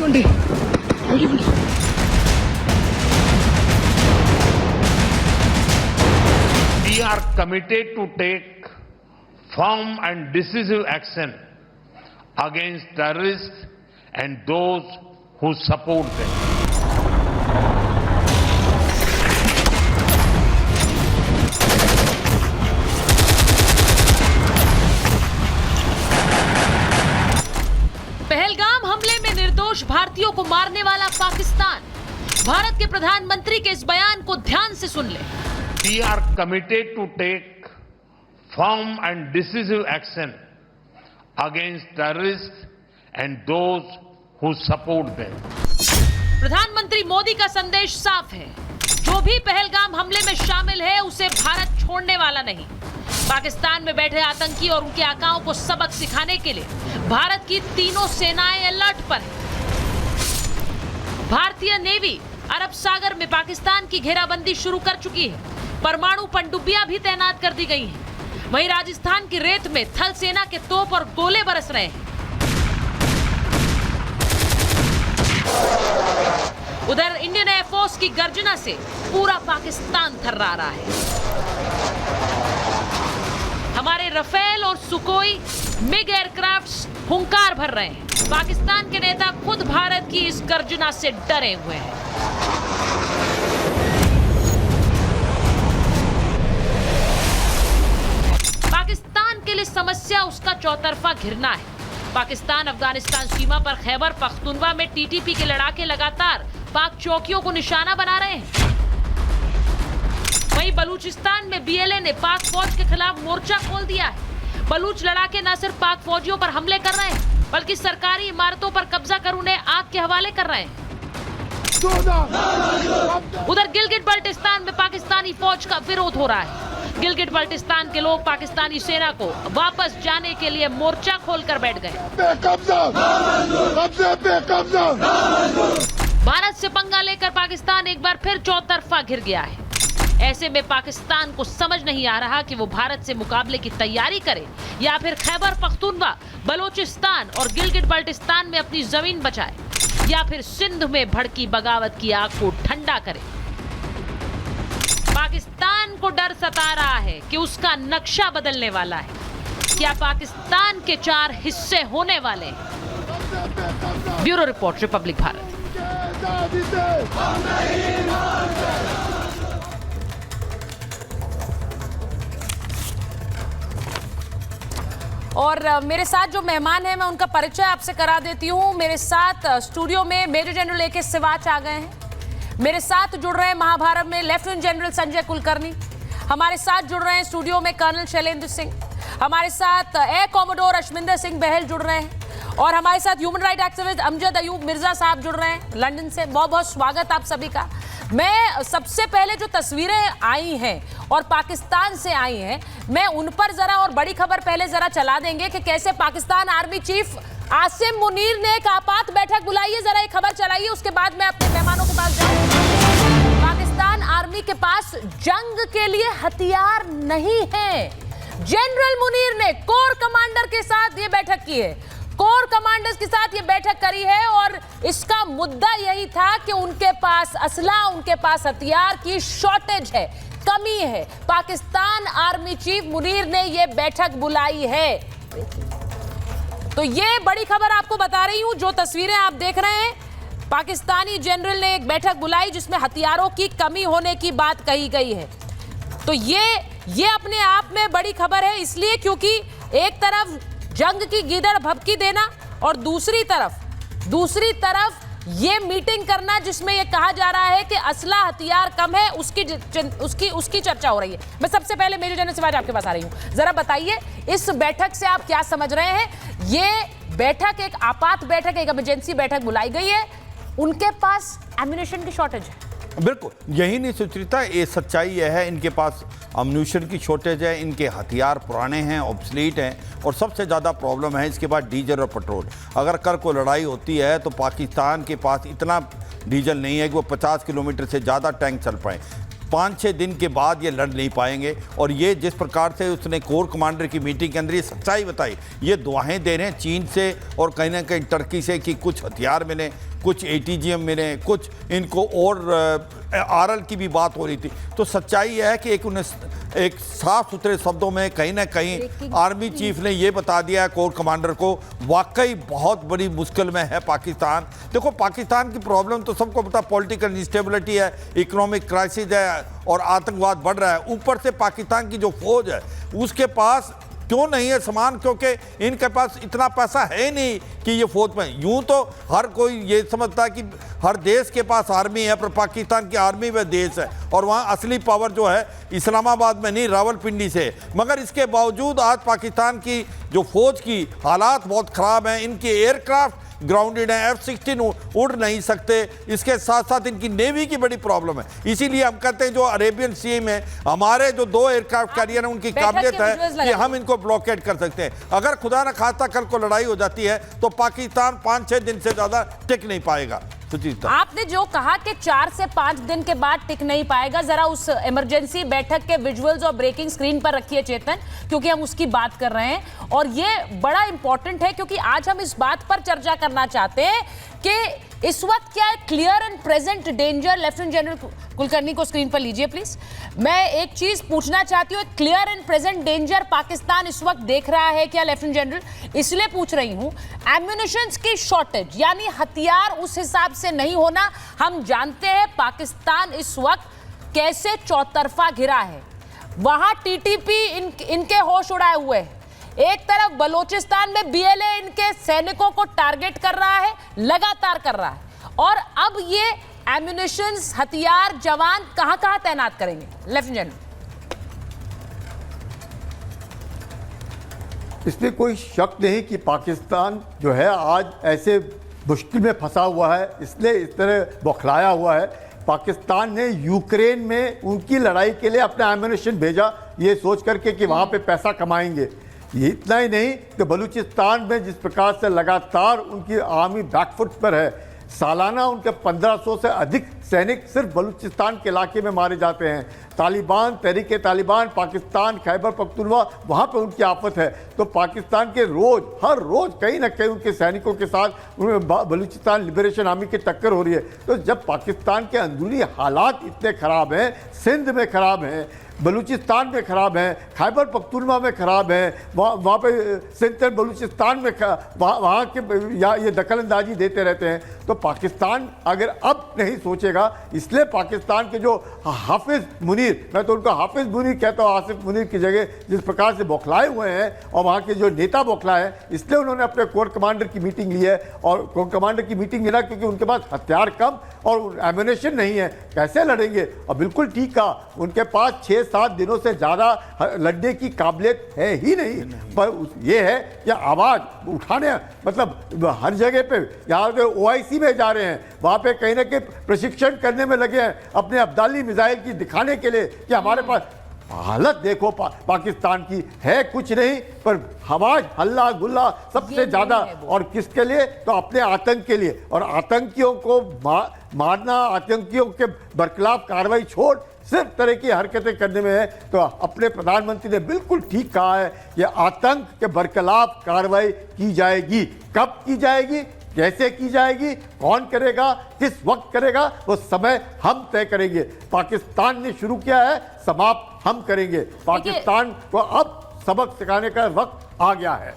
వెడిగుండి వెడిగుండి We are committed to take firm and decisive action against terrorists and those who support them. Pahalgam हमले में निर्दोष भारतीयों को मारने वाला पाकिस्तान। भारत के प्रधानमंत्री के इस बयान को ध्यान से सुन ले। We are committed to take firm and decisive action against terrorists and those who support them. प्रधानमंत्री मोदी का संदेश साफ है, जो भी पहलगाम हमले में शामिल है उसे भारत छोड़ने वाला नहीं। पाकिस्तान में बैठे आतंकी और उनके आकाओं को सबक सिखाने के लिए भारत की तीनों सेनाएं अलर्ट पर हैं। भारतीय नेवी अरब सागर में पाकिस्तान की घेराबंदी शुरू कर चुकी है। परमाणु पनडुब्बियां भी तैनात कर दी गई हैं। वहीं राजस्थान की रेत में थल सेना के तोप और गोले बरस रहे हैं। उधर इंडियन एयरफोर्स की गर्जना से पूरा पाकिस्तान थर्रा रहा है। हमारे रफेल और सुकोई मिग एयरक्राफ्ट्स हुंकार भर रहे हैं। पाकिस्तान के नेता खुद भारत की इस गर्जना से डरे हुए हैं। पाकिस्तान के लिए समस्या उसका चौतरफा घिरना है। पाकिस्तान अफगानिस्तान सीमा पर खैबर पख्तूनवा में टीटीपी के लड़ाके लगातार पाक चौकियों को निशाना बना रहे हैं। वहीं बलूचिस्तान में बीएलए ने पाक फौज के खिलाफ मोर्चा खोल दिया है। बलूच लड़ाके न सिर्फ पाक फौजियों पर हमले कर रहे हैं, बल्कि सरकारी इमारतों पर कब्जा कर उन्हें आग के हवाले कर रहे हैं। उधर गिलगिट बल्टिस्तान में पाकिस्तानी फौज का विरोध हो रहा है। गिलगिट बल्टिस्तान के लोग पाकिस्तानी सेना को वापस जाने के लिए मोर्चा खोलकर बैठ गए। भारत से पंगा लेकर पाकिस्तान एक बार फिर चौतरफा घिर गया है। ऐसे में पाकिस्तान को समझ नहीं आ रहा कि वो भारत से मुकाबले की तैयारी करे या फिर खैबर पख्तूनवा, बलोचिस्तान और गिलगिट बल्टिस्तान में अपनी जमीन बचाए, या फिर सिंध में भड़की बगावत की आग को ठंडा करे। पाकिस्तान को डर सता रहा है कि उसका नक्शा बदलने वाला है। क्या पाकिस्तान के 4 हिस्से होने वाले हैं? Bureau report, Republic Bharat. और मेरे साथ जो मेहमान हैं मैं उनका परिचय आपसे करा देती हूँ। मेरे साथ स्टूडियो में मेजर जनरल ए के सिवाच आ गए हैं। मेरे साथ जुड़ रहे हैं महाभारत में लेफ्टिनेंट जनरल संजय कुलकर्णी। हमारे साथ जुड़ रहे हैं स्टूडियो में कर्नल शैलेंद्र सिंह। हमारे साथ एयर कॉमोडोर अशमिंदर सिंह बहल जुड़ रहे हैं। और हमारे साथ human right activist Amjad Ayub Mirza साहब जुड़ रहे हैं लंदन से। बहुत बहुत स्वागत आप सभी का। मैं सबसे पहले जो तस्वीरें आई हैं और पाकिस्तान से आई हैं, मैं उन पर जरा, और बड़ी खबर पहले जरा चला देंगे कि कैसे पाकिस्तान आर्मी चीफ आसिम मुनीर ने एक आपात बैठक बुलाई है। जरा एक खबर चलाइए, उसके बाद मैं अपने मेहमानों के पास जाऊं। पाकिस्तान आर्मी के पास जंग के लिए हथियार नहीं है। जनरल मुनीर ने कोर कमांडर के साथ ये बैठक की है। कोर कमांडर्स के साथ ये बैठक करी है और इसका मुद्दा यही था कि उनके पास असला, उनके पास हथियार की शॉर्टेज है, कमी है। पाकिस्तान आर्मी चीफ मुनीर ने ये बैठक बुलाई है। तो ये बड़ी खबर आपको बता रही हूं। जो तस्वीरें आप देख रहे हैं, पाकिस्तानी जनरल ने एक बैठक बुलाई जिसमें हथियारों की कमी होने की बात कही गई है। तो ये अपने आप में बड़ी खबर है, इसलिए क्योंकि एक तरफ जंग की गीदड़ भभकी देना और दूसरी तरफ ये मीटिंग करना जिसमें ये कहा जा रहा है कि असला हथियार कम है, उसकी चर्चा हो रही है। मैं सबसे पहले मेजर जनरल सिवाज आपके पास आ रही हूं। जरा बताइए इस बैठक से आप क्या समझ रहे हैं? ये बैठक एक आपात बैठक, एक इमरजेंसी बैठक बुलाई गई है, उनके पास एम्यूनिशन की शॉर्टेज है। बिल्कुल यही नहीं सुचरिता, ये सच्चाई यह है, इनके पास अम्यूनिशन की शॉर्टेज है, इनके हथियार पुराने हैं, ऑब्सलीट हैं, और सबसे ज़्यादा प्रॉब्लम है इसके पास डीजल और पेट्रोल। अगर कल को लड़ाई होती है तो पाकिस्तान के पास इतना डीजल नहीं है कि वो 50 किलोमीटर से ज़्यादा टैंक चल पाएँ। 5-6 दिन के बाद ये लड़ नहीं पाएंगे। और ये जिस प्रकार से उसने कोर कमांडर की मीटिंग के अंदर ये सच्चाई बताई, ये दुआएं दे रहे हैं चीन से और कहीं ना कहीं टर्की से कि कुछ हथियार मिले, कुछ ATGM मिले, कुछ इनको और RL की भी बात हो रही थी। तो सच्चाई यह है कि एक साफ सुथरे शब्दों में कहीं ना कहीं आर्मी चीफ ने यह बता दिया है कोर कमांडर को, वाकई बहुत बड़ी मुश्किल में है पाकिस्तान। देखो, पाकिस्तान की प्रॉब्लम तो सबको पता, पॉलिटिकल इंस्टेबिलिटी है, इकोनॉमिक क्राइसिस है और आतंकवाद बढ़ रहा है। ऊपर से पाकिस्तान की जो फौज है उसके पास क्यों नहीं है सामान, क्योंकि इनके पास इतना पैसा है नहीं कि ये फौज में। यूं तो हर कोई ये समझता है कि हर देश के पास आर्मी है, पर पाकिस्तान की आर्मी वह देश है और वहाँ असली पावर जो है इस्लामाबाद में नहीं, रावलपिंडी से। मगर इसके बावजूद आज पाकिस्तान की जो फौज की हालात बहुत ख़राब हैं। इनके एयरक्राफ्ट ग्राउंडेड है, F-16 उड़ नहीं सकते। इसके साथ साथ इनकी नेवी की बड़ी प्रॉब्लम है। इसीलिए हम कहते हैं जो अरेबियन सी में हमारे जो 2 एयरक्राफ्ट कैरियर हैं उनकी काबिलियत है कि हम इनको ब्लॉकेट कर सकते हैं। अगर खुदा न खास्ता कल को लड़ाई हो जाती है तो पाकिस्तान 5-6 दिन से ज़्यादा टिक नहीं पाएगा। सुचिता, आपने जो कहा कि 4 से 5 दिन के बाद टिक नहीं पाएगा, जरा उस इमरजेंसी बैठक के विजुअल्स और ब्रेकिंग स्क्रीन पर रखिए चेतन, क्योंकि हम उसकी बात कर रहे हैं और ये बड़ा इंपॉर्टेंट है, क्योंकि आज हम इस बात पर चर्चा करना चाहते हैं कि इस वक्त क्या है clear and present danger. Lieutenant general Kulkarni को स्क्रीन पर लीजिए प्लीज। मैं एक चीज पूछना चाहती हूँ, clear and present danger Pakistan इस वक्त देख रहा है क्या लेफ्टिनेंट जनरल? इसलिए पूछ रही हूँ, एम्यूनिशंस की शॉर्टेज यानी हथियार उस हिसाब से नहीं होना। हम जानते हैं पाकिस्तान इस वक्त कैसे चौतरफा घिरा है, वहां TTP इनके होश उड़ाए हुए है। एक तरफ बलूचिस्तान में BLA इनके सैनिकों को टारगेट कर रहा है, लगातार कर रहा है, और अब ये एम्यूनिशंस, हथियार, जवान कहां तैनात करेंगे लेफ्टिनेंट? इसमें कोई शक नहीं कि पाकिस्तान जो है आज ऐसे मुश्किल में फंसा हुआ है, इसलिए इस तरह बौखलाया हुआ है। पाकिस्तान ने यूक्रेन में उनकी लड़ाई के लिए अपना एम्यूनिशन भेजा, ये सोच करके कि वहाँ पे पैसा कमाएंगे। ये इतना ही नहीं कि बलूचिस्तान में जिस प्रकार से लगातार उनकी आर्मी बैकफुट पर है, सालाना उनके 1500 से अधिक सैनिक सिर्फ बलूचिस्तान के इलाके में मारे जाते हैं। तालिबान, तहरीके तालिबान, पाकिस्तान, खैबर पख्तूनख्वा, वहाँ पे उनकी आफत है। तो पाकिस्तान के हर रोज़ कहीं ना कहीं उनके सैनिकों के साथ बलूचिस्तान लिबरेशन आर्मी की टक्कर हो रही है। तो जब पाकिस्तान के अंदरूनी हालात इतने ख़राब हैं, सिंध में ख़राब हैं, बलूचिस्तान में ख़राब है, खैबर पख्तूनख्वा में ख़राब है, वहाँ पे सेंट्रल बलूचिस्तान में वहाँ के या ये दखल अंदाजी देते रहते हैं। तो पाकिस्तान अगर अब नहीं सोचेगा, इसलिए पाकिस्तान के जो हाफिज़ मुनीर, मैं तो उनका हाफिज़ मुनीर कहता हूँ, आसिफ मुनीर की जगह, जिस प्रकार से बौखलाए हुए हैं और वहाँ के जो नेता बौखलाए हैं, इसलिए उन्होंने अपने कोर कमांडर की मीटिंग ली है। और कोर कमांडर की मीटिंग लेना क्योंकि उनके पास हथियार कम और एम्यूनिशन नहीं है, कैसे लड़ेंगे? और बिल्कुल ठीक कहा, उनके पास 6-7 दिनों से ज़्यादा लड़ने की काबिलियत है ही नहीं। पर ये है कि आवाज़ उठाने, मतलब हर जगह पे, यहाँ पे OIC में जा रहे हैं, वहाँ पे कहीं ना कहीं प्रशिक्षण करने में लगे हैं अपने अब्दाली मिसाइल की दिखाने के लिए कि हमारे पास। हालत देखो पाकिस्तान की है कुछ नहीं, पर आवाज हल्ला गुल्ला सबसे ज़्यादा, और किसके लिए? तो अपने आतंक के लिए। और आतंकियों को मारना, आतंकियों के बरखिलाफ कार्रवाई छोड़ सिर्फ तरह की हरकतें करने में है। तो अपने प्रधानमंत्री ने बिल्कुल ठीक कहा है कि आतंक के बरखिलाफ कार्रवाई की जाएगी। कब की जाएगी, कैसे की जाएगी, कौन करेगा, किस वक्त करेगा, वो समय हम तय करेंगे। पाकिस्तान ने शुरू किया है, समाप्त हम करेंगे। पाकिस्तान को अब सबक सिखाने का वक्त आ गया है।